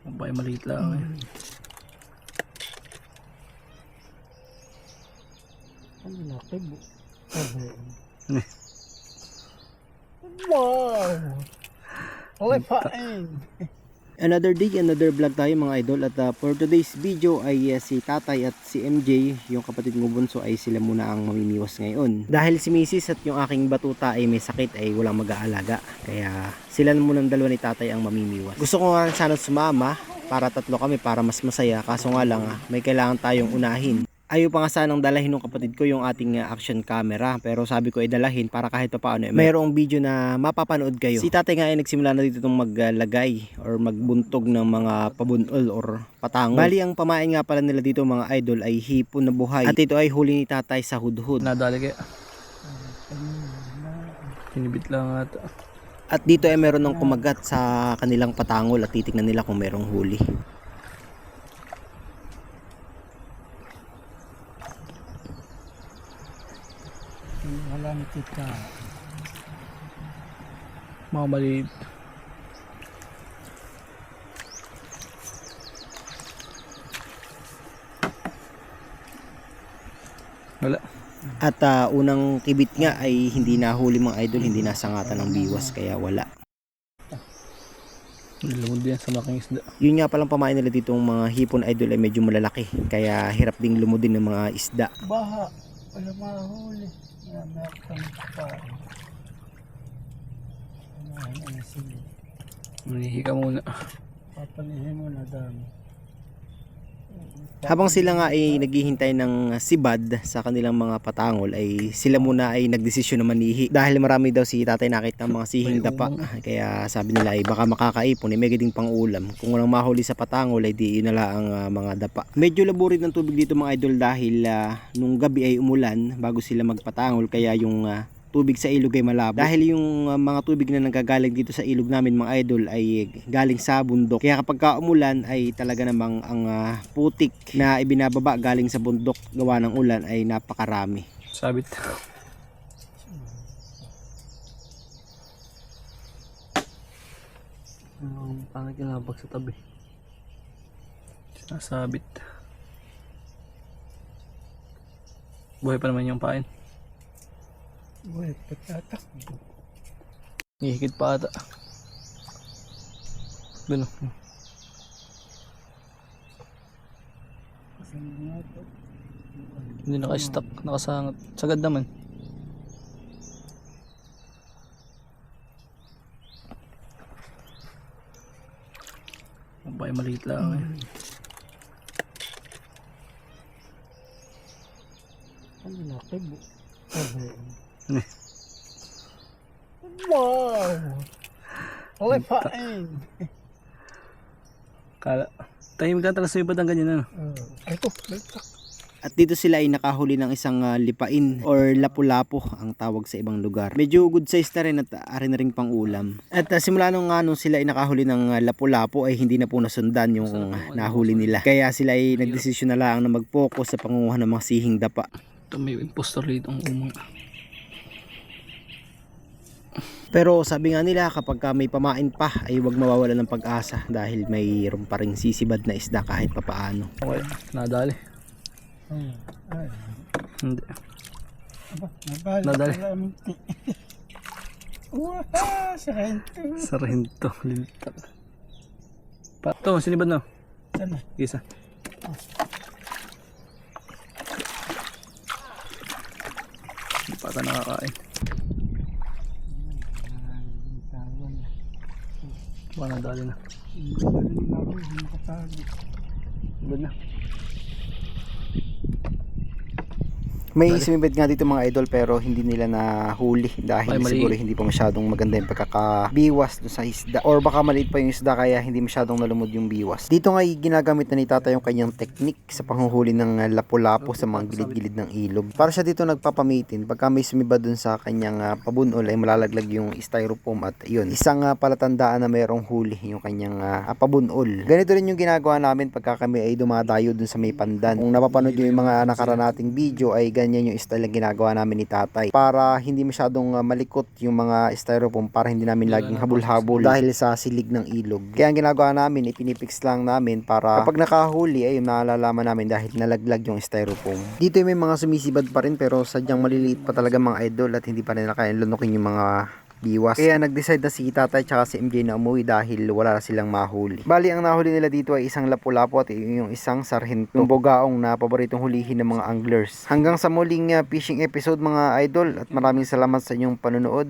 Abay, maliit lang eh. Ang laki po. Wow! Lipain! Another day, another vlog tayo mga idol. At for today's video ay si tatay at si MJ, yung kapatid ng bunso, ay sila muna ang mamimiwas ngayon. Dahil si Mrs. at yung aking batuta ay may sakit, ay walang mag-aalaga. Kaya sila muna ng dalawa ni tatay ang mamimiwas. Gusto ko nga sana sumama para tatlo kami para mas masaya. Kaso nga lang may kailangan tayong unahin. Ayaw pa nga sanang dalahin ng kapatid ko yung ating action camera, pero sabi ko ay dalahin para kahit pa paano mayroong video na mapapanood kayo. Si tatay nga ay nagsimula na dito itong maglagay or magbuntog ng mga pabunol or patangol. Bali ang pamain nga pala nila dito mga idol ay hipon na buhay. At ito ay huli ni tatay sa hudhud. Nadali kaya. Tinibit lang ata. At dito ay meron ng kumagat sa kanilang patangol at titignan nila kung merong huli. Walang kita. Mga maliit. Wala. At unang kibit nga ay hindi nahuli mga idol, hindi nasangatan ng biwas kaya wala. Lumod yan sa malaking isda. Yun nga palang pamain nila dito ng mga hipon idol ay medyo malalaki kaya hirap ding lumudin ng mga isda. Baha. Wala mahuli. Meron pa. Ano sila? Manihi ka muna. Papalihin mo na dami. Habang sila nga ay naghihintay ng sibad sa kanilang mga patangol ay sila muna ay nagdesisyon na manihi dahil marami daw si tatay nakita ng mga sihing dapa, kaya sabi nila ay baka makakaipon ay may gading pang ulam. Kung walang mahuli sa patangol ay di yun na lang ang mga dapa. Medyo laburit ng tubig dito mga idol dahil nung gabi ay umulan bago sila magpatangol kaya yung tubig sa ilog ay malabo. Dahil yung mga tubig na nanggagaling dito sa ilog namin mga idol ay galing sa bundok. Kaya kapag umulan ay talaga namang ang putik na ibinababa galing sa bundok gawa ng ulan ay napakarami. Sabit. Ang pangit yung labag sa tabi. Nasabit. Buhay pa naman yung pain. Uy, pagtatakbo. Hihigit pa ata. Doon. Hindi naka-stop, nakasangat. Sagad naman. Abay, maliit lang eh. Ang laki po. Wow! Lipain! Kala. Tahimik ka talaga sa ibad ang ganyan ano. Ito, balitak. At dito sila ay nakahuli ng isang lipain or lapu-lapu ang tawag sa ibang lugar. Medyo good size na rin at ari na rin pang ulam. At simula nung sila ay nakahuli ng lapu-lapu ay hindi na po nasundan yung nahuli nila. Kaya sila ay nagdesisyon na lang na mag-focus sa pangunguha ng mga sihing dapa. Ito may impostor dito ang umang. Pero sabi nga nila kapag may pamain pa ay huwag mawawala ng pag-asa dahil mayroon pa ring sisibad na isda kahit papaano. Okay, nadali. Ay, Hindi. aba, nabalik. Nadali. Wow, sarento. Sarento. Lintak. Ito, sinibad na. Sana. Isa. Hindi pa ata nakakain. Baka nadali na. Sinibad na. May sumibad nga dito mga idol pero hindi nila nahuli dahil siguro hindi pa masyadong maganda yung pagkakabiwas dun sa isda or baka maliit pa yung isda kaya hindi masyadong nalumod yung biwas. Dito nga ginagamit na ni tata yung kanyang technique sa panghuhuli ng lapu-lapu sa mga gilid-gilid ng ilog. Para siya dito nagpapamitin pagka may sumibad dun sa kanyang pabunol ay malalaglag yung styrofoam at yun. Isang palatandaan na mayroong huli yung kanyang pabunol. Ganito rin yung ginagawa namin pagka kami ay dumadayo dun sa may pandan. Kung napapanood nyo yung mga nakaraan nating video ay ganyan yung style na ginagawa namin ni tatay. Para hindi masyadong malikot yung mga styrofoam, para hindi namin laging habol-habol dahil sa silig ng ilog. Kaya ang ginagawa namin, ipinipix lang namin para kapag nakahuli ay nalalaman namin dahil nalaglag yung styrofoam. Dito may mga sumisibad pa rin pero sadyang maliliit pa talaga mga idol at hindi pa rin kaya lunukin yung mga biwas. Kaya nag-decide na si tatay tsaka si MJ na umuwi dahil wala na silang mahuli. Bali, ang nahuli nila dito ay isang lapu-lapu at yung isang sarhento. Yung bogaong na paboritong hulihin ng mga anglers. Hanggang sa muling fishing episode mga idol at maraming salamat sa inyong panonood.